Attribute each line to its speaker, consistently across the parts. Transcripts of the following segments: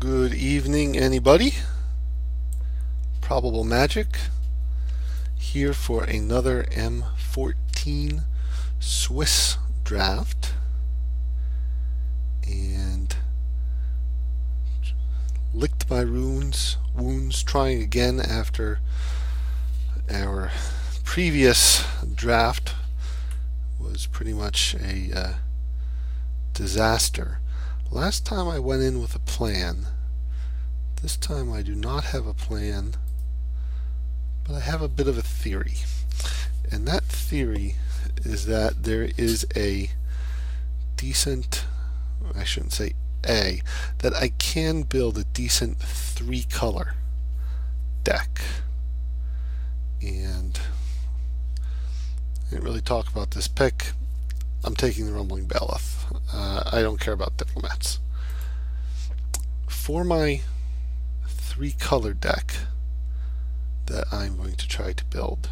Speaker 1: Good evening, anybody. Probable Magic here for another M14 Swiss draft, and licked my wounds trying again after our previous draft was pretty much a disaster. Last time I went in with a plan. This time I do not have a plan, but I have a bit of a theory. And that theory is that there is a decent, I shouldn't say that I can build a decent 3-color deck. And I didn't really talk about this pick. I'm taking the Rumbling Bailiff. I don't care about diplomats. For my 3-color deck that I'm going to try to build,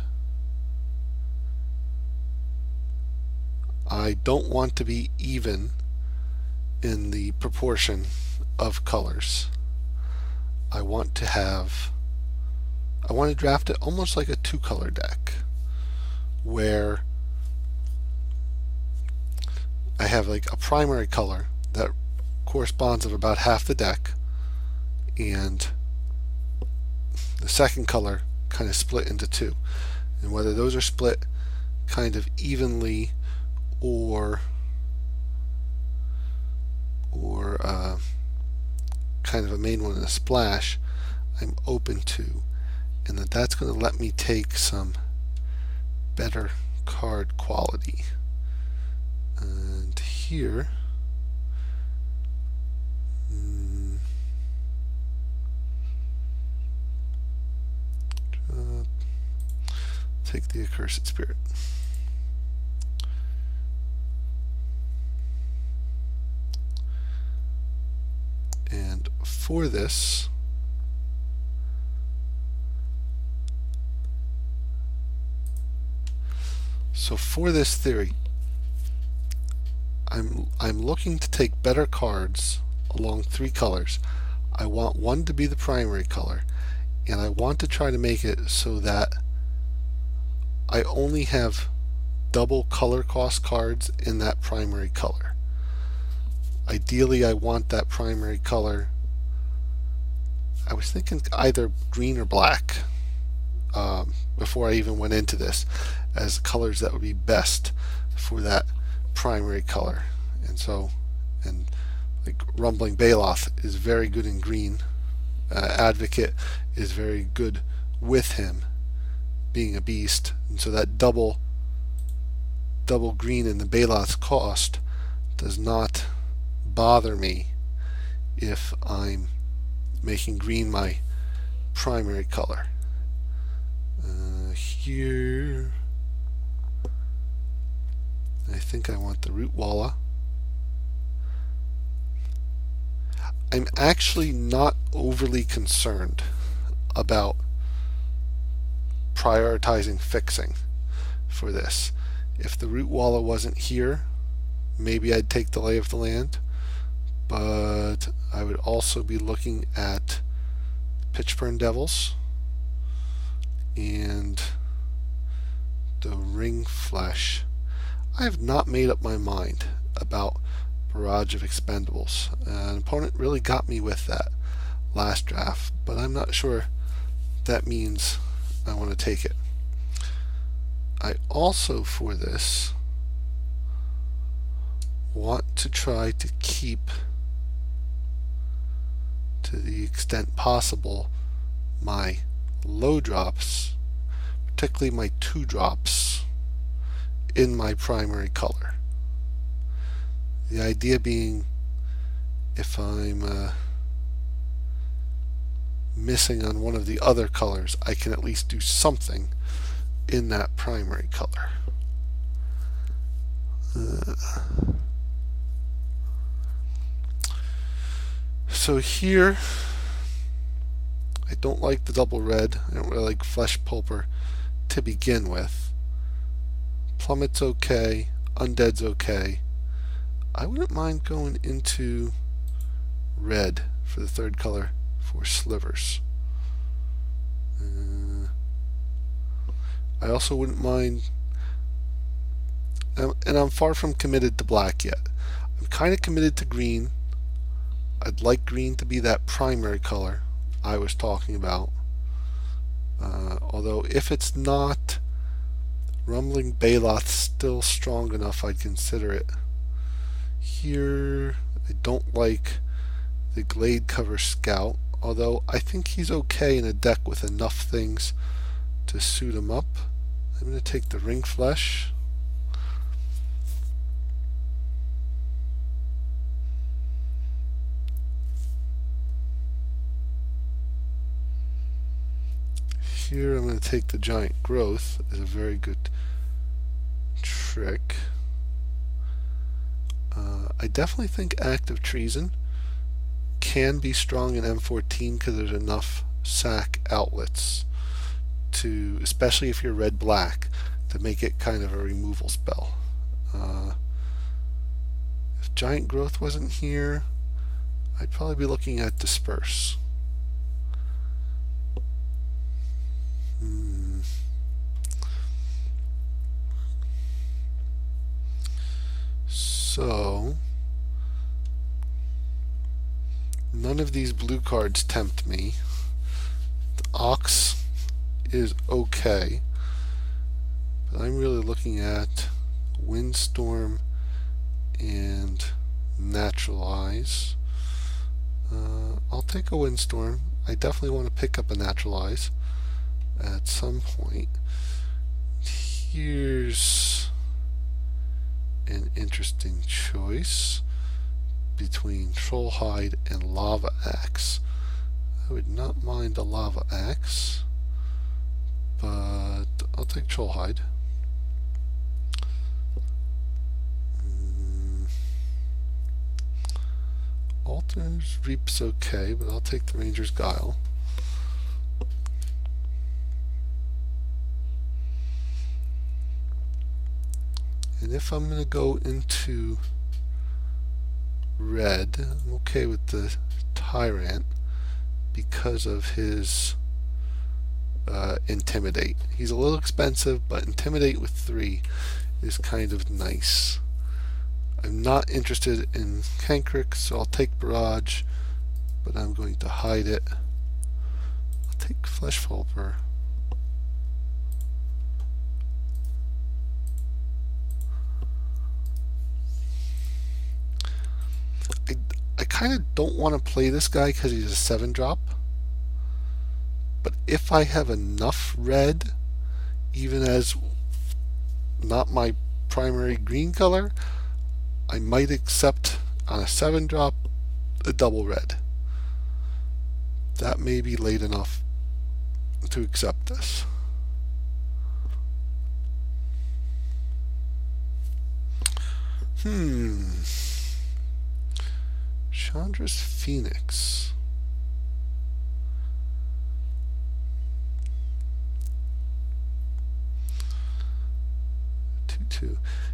Speaker 1: I don't want to be even in the proportion of colors. I want to draft it almost like a 2-color deck, where I have like a primary color that corresponds of about half the deck, and the second color kind of split into 2. And whether those are split kind of evenly or kind of a main one and a splash, I'm open to, and that's going to let me take some better card quality. And here, take the Accursed Spirit. And for this, theory, I'm looking to take better cards along 3 colors. I want one to be the primary color, and I want to try to make it so that I only have double color cost cards in that primary color. Ideally, I want that primary color, I was thinking either green or black before I even went into this, as colors that would be best for that primary color. And like Rumbling Bailiff is very good in green. Advocate is very good with him being a beast, and so that double green in the Bailiff's cost does not bother me if I'm making green my primary color. Here I think I want the Root Walla. I'm actually not overly concerned about prioritizing fixing for this. If the Root Walla wasn't here, maybe I'd take the Lay of the Land, but I would also be looking at Pitchburn Devils and the Ring Flesh. I have not made up my mind about Barrage of Expendables. An opponent really got me with that last draft, but I'm not sure that means I want to take it. I also, for this, want to try to keep, to the extent possible, my low drops, particularly my 2 drops, in my primary color. The idea being, if I'm missing on one of the other colors, I can at least do something in that primary color. So here, I don't like the double red. I don't really like Flesh Pulper to begin with. Plummet's okay. Undead's okay. I wouldn't mind going into red for the third color for slivers. I also wouldn't mind, and I'm far from committed to black yet. I'm kind of committed to green. I'd like green to be that primary color I was talking about. Although if it's not, Rumbling Baloth's still strong enough I'd consider it. Here, I don't like the Glade Cover Scout, although I think he's okay in a deck with enough things to suit him up. I'm going to take the Ring Flesh. Here I'm going to take the Giant Growth as a very good trick. I definitely think Active Treason can be strong in M14 because there's enough sack outlets to, especially if you're red-black, to make it kind of a removal spell. If Giant Growth wasn't here, I'd probably be looking at Disperse. So, none of these blue cards tempt me. The Ox is okay, but I'm really looking at Windstorm and Naturalize. I'll take a Windstorm. I definitely want to pick up a Naturalize at some point. Here's an interesting choice between Trollhide and Lava Axe. I would not mind a Lava Axe, but I'll take Trollhide. Altar's Reap's okay, but I'll take the Ranger's Guile. And if I'm going to go into red, I'm okay with the Tyrant because of his Intimidate. He's a little expensive, but Intimidate with 3 is kind of nice. I'm not interested in Cankrick, so I'll take Barrage, but I'm going to hide it. I'll take Flesh Fulper. I kind of don't want to play this guy because he's a 7-drop. But if I have enough red, even as not my primary green color, I might accept on a 7-drop a double red. That may be late enough to accept this. Chandra's Phoenix.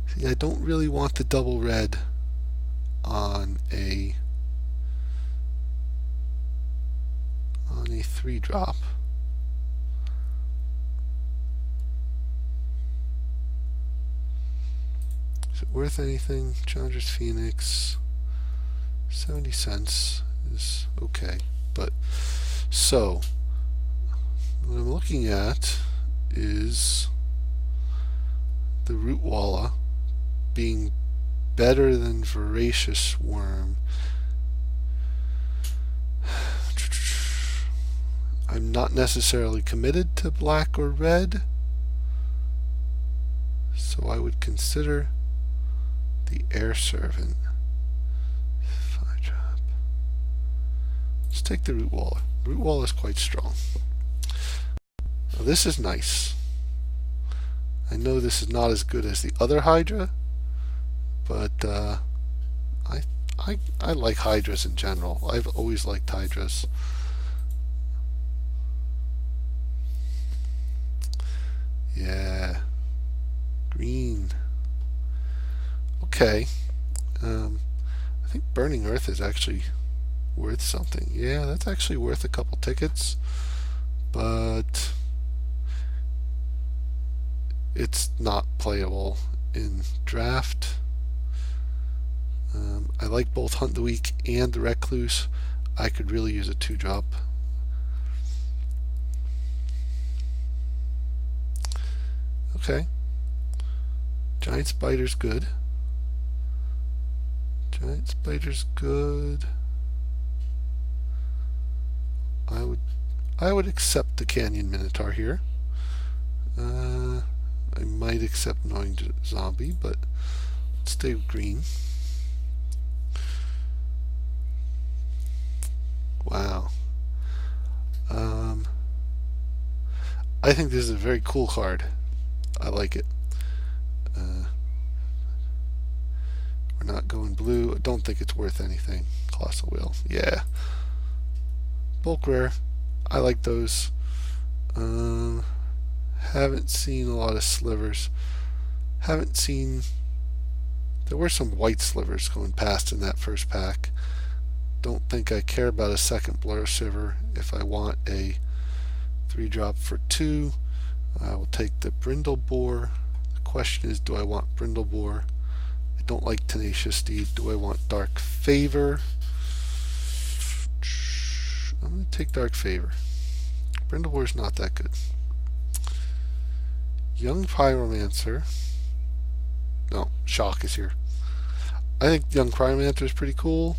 Speaker 1: See, I don't really want the double red on a 3-drop. Is it worth anything? Chandra's Phoenix, 70 cents is okay. But so what I'm looking at is the Rootwalla being better than Voracious Worm. I'm not necessarily committed to black or red, so I would consider the Air Servant. 5-drop. Let's take the Rootwalla. Rootwalla is quite strong. Now this is nice. I know this is not as good as the other Hydra, but I like Hydras in general. I've always liked Hydras. Yeah, green. Okay, I think Burning Earth is actually worth something. Yeah, that's actually worth a couple tickets, but it's not playable in draft. I like both Hunt the Weak and the Recluse. I could really use a 2-drop. Okay. Giant Spider's good. Giant Spider's good. I would accept the Canyon Minotaur here. I might accept Gnawing Zombie, but let's stay with green. Wow. I think this is a very cool card. I like it. We're not going blue. I don't think it's worth anything. Colossal Wheel. Yeah. Bulk rare. I like those. Haven't seen a lot of slivers. Haven't seen... There were some white slivers going past in that first pack. Don't think I care about a second blur sliver. If I want a 3-drop for 2, I will take the Brindle Boar. The question is, do I want Brindle Boar? I don't like Tenacious Steed. Do I want Dark Favor? I'm going to take Dark Favor. Brindle Boar's not that good. Young Pyromancer. No, Shock is here. I think Young Pyromancer is pretty cool,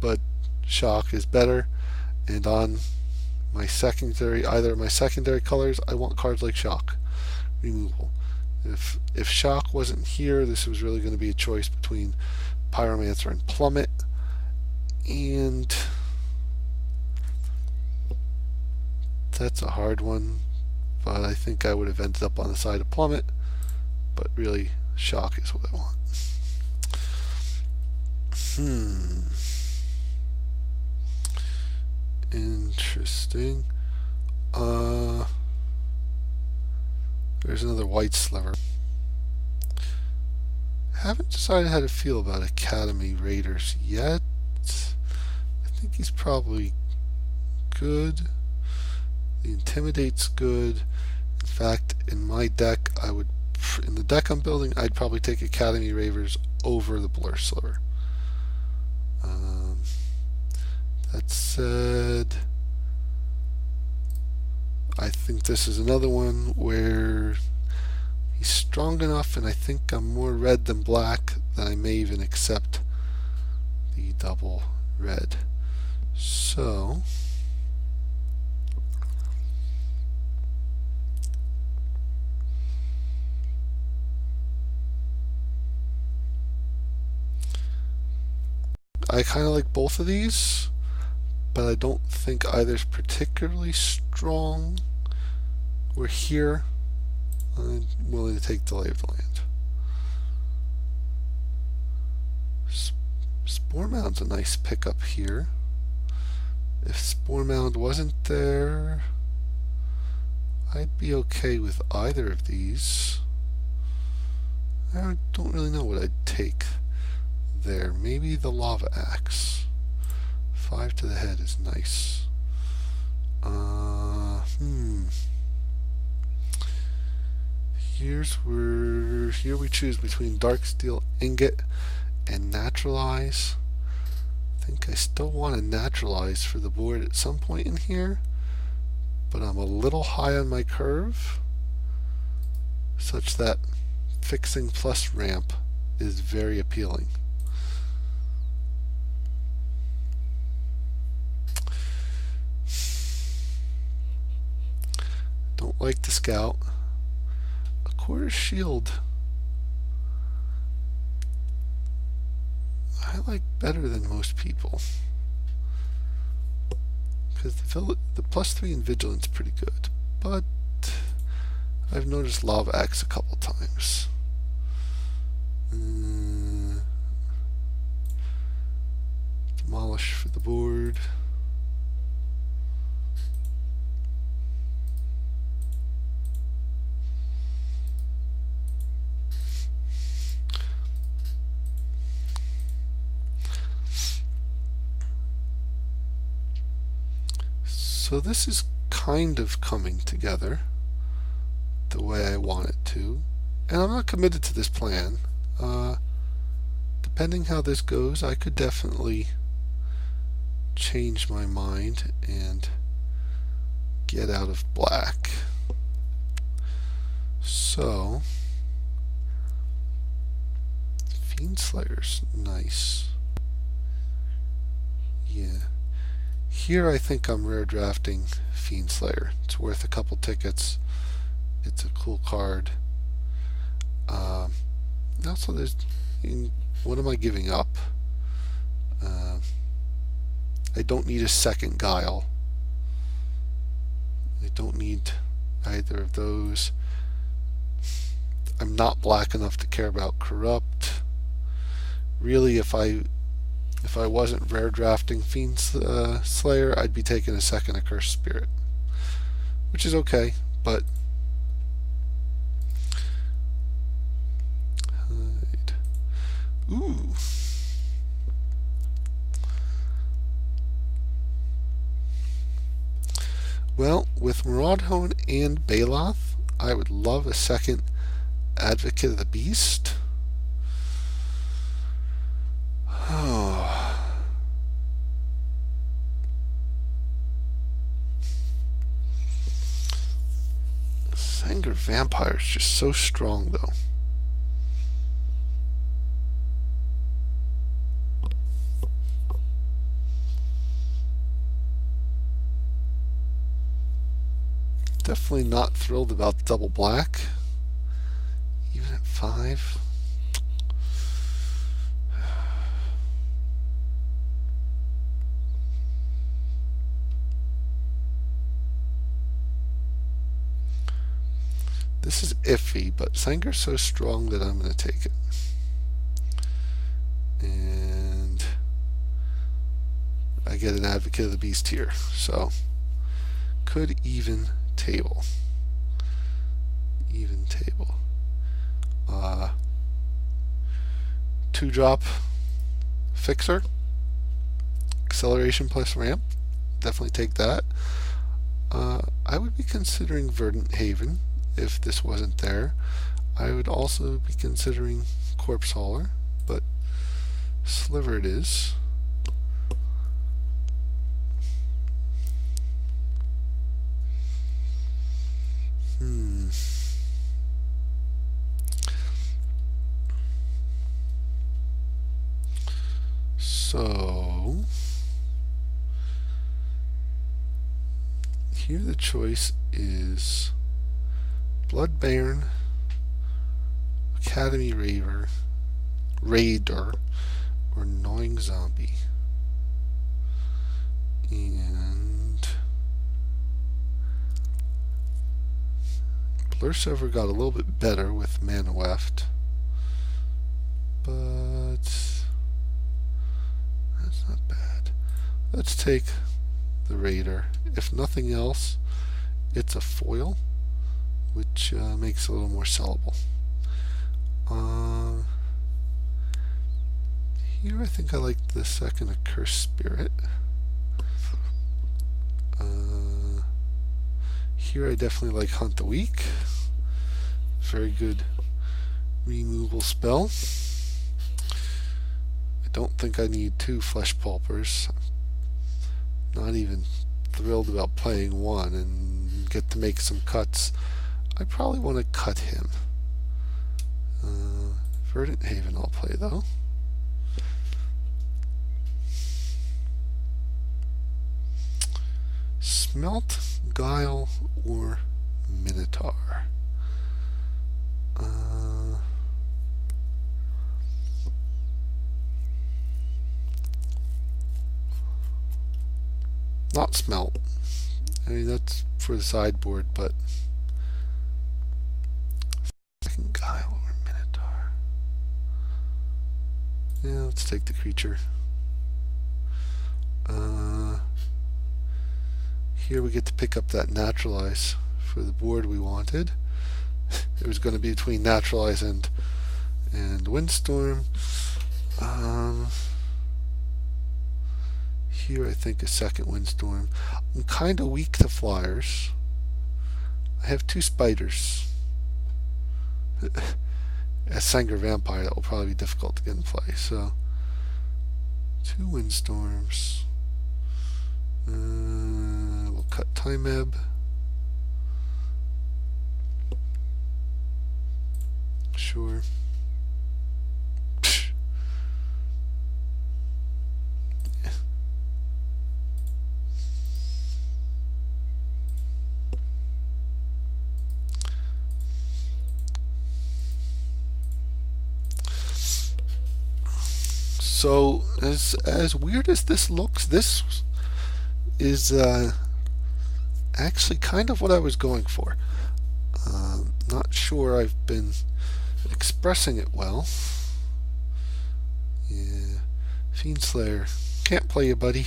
Speaker 1: but Shock is better. And on my secondary, either of my secondary colors, I want cards like Shock. Removal. If Shock wasn't here, this was really going to be a choice between Pyromancer and Plummet. And that's a hard one, but I think I would have ended up on the side of Plummet. But really, Shock is what I want. Interesting. There's another white sliver. Haven't decided how to feel about Academy Raiders yet. I think he's probably good. The Intimidate's good. In fact, in my deck, in the deck I'm building, I'd probably take Academy Raiders over the Blur Sliver. That said, I think this is another one where he's strong enough, and I think I'm more red than black, that I may even accept the double red. So I kind of like both of these, but I don't think either's particularly strong. We're here. I'm willing to take Delay of the Land. Spore Mound's a nice pickup here. If Spore Mound wasn't there, I'd be okay with either of these. I don't really know what I'd take there. Maybe the Lava Axe. 5 to the head is nice. Here we choose between Darksteel Ingot and Naturalize. I think I still want to Naturalize for the board at some point in here, but I'm a little high on my curve, such that fixing plus ramp is very appealing. Don't like the Scout. A quarter shield I like better than most people, because the +3 in Vigilance is pretty good, but I've noticed Lava Axe a couple times. Demolish for the board. So this is kind of coming together the way I want it to, and I'm not committed to this plan. Depending how this goes, I could definitely change my mind and get out of black. So Fiend Slayer's nice. Yeah. Here I think I'm rare drafting Fiend Slayer. It's worth a couple tickets. It's a cool card. Also, what am I giving up? I don't need a second Guile. I don't need either of those. I'm not black enough to care about Corrupt. Really, if I wasn't rare drafting Fiend Slayer, I'd be taking a second Accursed Spirit, which is okay, but ooh. Well, with Maraudhone and Baloth, I would love a second Advocate of the Beast. Oh. Sanger Vampire is just so strong, though. Definitely not thrilled about double black, even at 5. This is iffy, but Sanger's so strong that I'm going to take it. And I get an Advocate of the Beast here, so could even table. Even table. 2-drop Fixer. Acceleration plus ramp. Definitely take that. I would be considering Verdant Haven if this wasn't there. I would also be considering Corpse Hauler, but Sliver it is. So here the choice is Blood Baron, Academy Raider, or Gnawing Zombie. And Blur Silver got a little bit better with Mana Weft, but that's not bad. Let's take the Raider. If nothing else, it's a foil, which makes it a little more sellable. Here I think I like the second Accursed Spirit. Here I definitely like Hunt the Weak. Very good removal spell. I don't think I need 2 Flesh Pulpers. Not even thrilled about playing one and get to make some cuts. I probably want to cut him. Verdant Haven I'll play though. Smelt, Guile, or Minotaur. Not Smelt. I mean, that's for the sideboard, but second Guile or Minotaur. Yeah, let's take the creature. Here we get to pick up that Naturalize for the board we wanted. It was going to be between Naturalize and Windstorm. here, I think a second windstorm. I'm kind of weak to flyers. I have 2 spiders. As Sanger Vampire, that will probably be difficult to get in play. So, 2 windstorms. We'll cut Time Ebb. Sure. So, as weird as this looks, this is actually kind of what I was going for. Not sure I've been expressing it well. Yeah, Fiend Slayer, can't play you, buddy.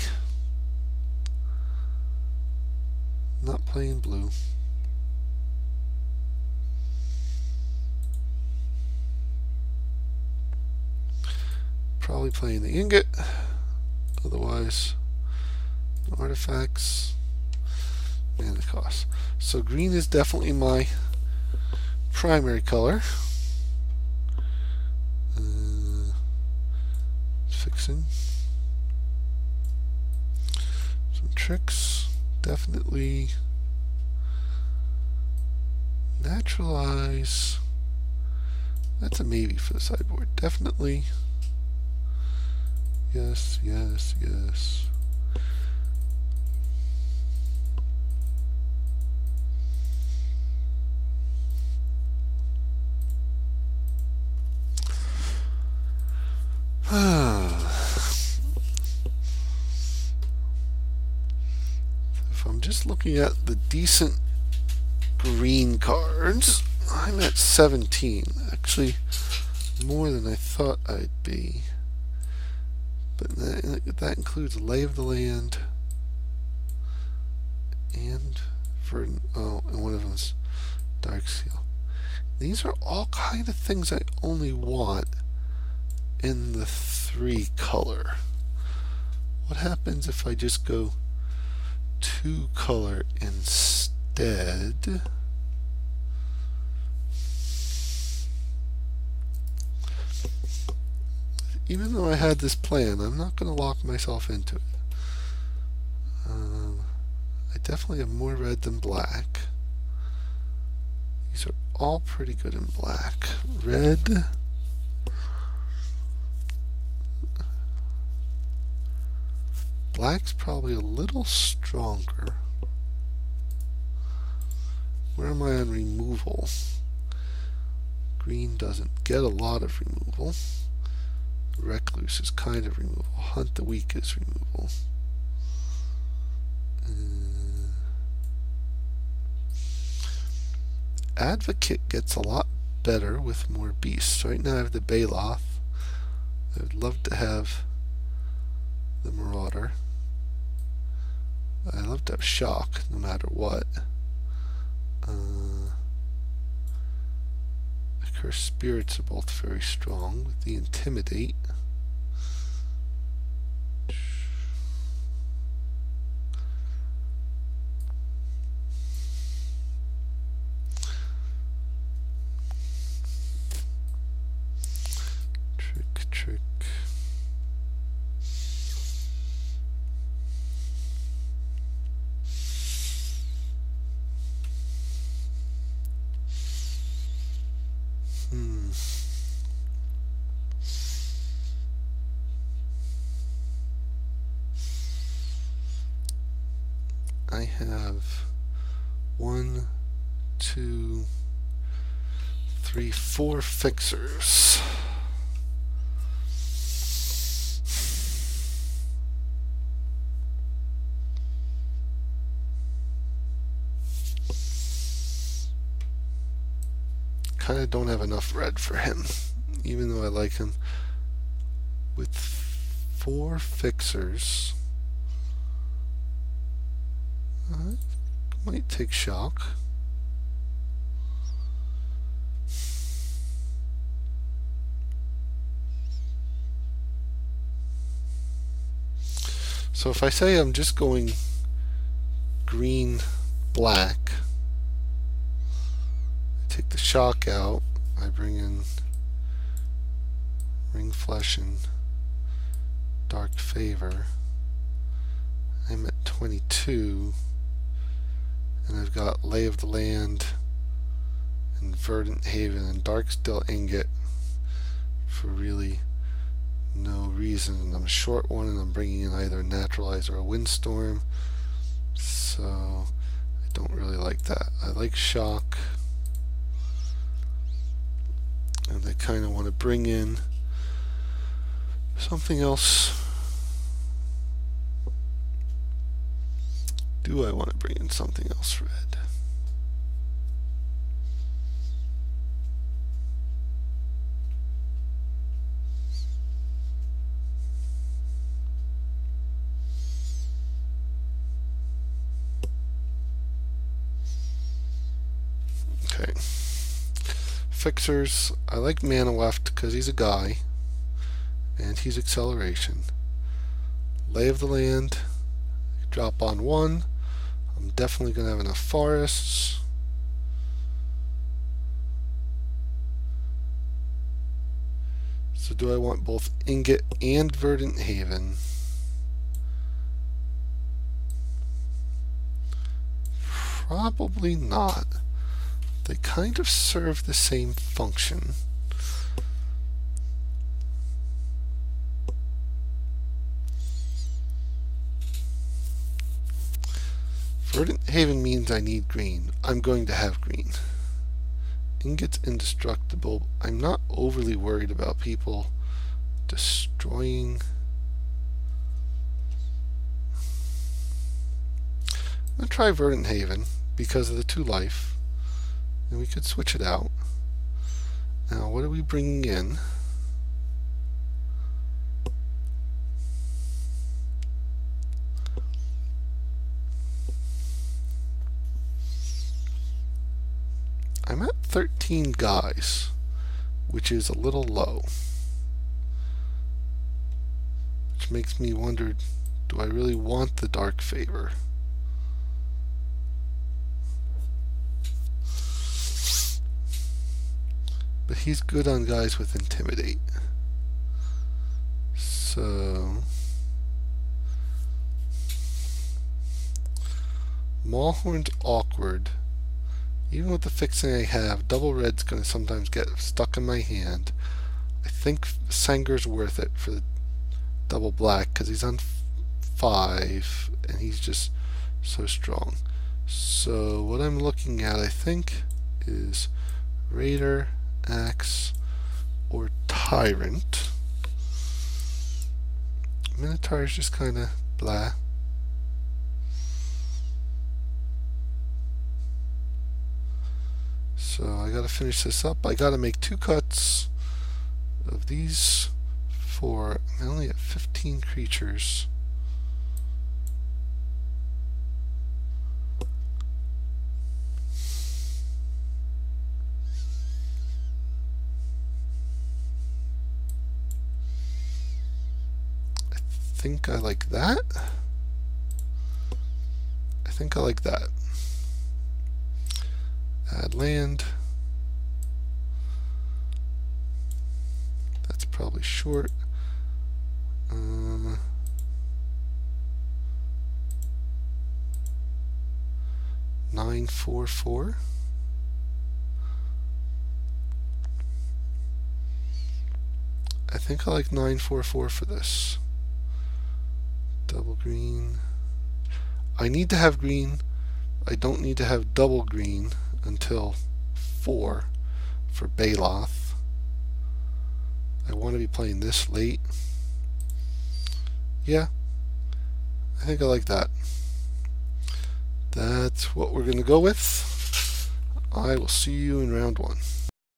Speaker 1: Not playing blue. Probably playing the ingot. Otherwise, artifacts and the cost. So green is definitely my primary color. Fixing some tricks. Definitely naturalize. That's a maybe for the sideboard. Definitely. Yes, yes, yes. If I'm just looking at the decent green cards, I'm at 17. Actually, more than I thought I'd be. But that includes Lay of the Land and and one of them's Dark Seal. These are all kind of things I only want in the 3 color. What happens if I just go 2 color instead? Even though I had this plan, I'm not going to lock myself into it. I definitely have more red than black. These are all pretty good in black. Red. Black's probably a little stronger. Where am I on removal? Green doesn't get a lot of removal. Recluse is kind of removal. Hunt the Weak is removal. Advocate gets a lot better with more beasts. Right now I have the Baloth. I would love to have the Marauder. I love to have Shock no matter what. The Cursed Spirits are both very strong with the Intimidate. Trick. I have 1, 2, 3, 4 fixers. Kind of don't have enough red for him, even though I like him. With 4 fixers, I might take Shock. So if I say I'm just going green, black, I take the shock out, I bring in ring flesh and dark favor. I'm at 22, and I've got Lay of the Land and Verdant Haven and Dark Still Ingot for really no reason. And I'm a short one, and I'm bringing in either a Naturalize or a Windstorm, so I don't really like that. I like shock, and I kind of want to bring in something else. Do I want to bring in something else red? Okay. Fixers. I like mana left because he's a guy, and he's acceleration. Lay of the Land. Drop on one. I'm definitely going to have enough forests. So do I want both Ingot and Verdant Haven? Probably not. They kind of serve the same function. Verdant Haven means I need green. I'm going to have green. Ingot's indestructible. I'm not overly worried about people destroying. I'm going to try Verdant Haven because of the 2 life. And we could switch it out. Now, what are we bringing in? I'm at 13 guys, which is a little low. Which makes me wonder, do I really want the dark favor? But he's good on guys with intimidate. So Maulhorn's awkward. Even with the fixing I have, double red's going to sometimes get stuck in my hand. I think Sanger's worth it for the double black because he's on 5 and he's just so strong. So what I'm looking at, I think, is Raider, Axe, or Tyrant. Minotaur is just kind of blah. So I gotta finish this up. I gotta make 2 cuts of these 4. I'm only at 15 creatures. I think I like that. I think I like that. Add land. That's probably short. 944. I think I like 944 for this. Double green. I need to have green. I don't need to have double green until 4 for Baloth. I want to be playing this late. Yeah, I think I like that. That's what we're going to go with. I will see you in round 1.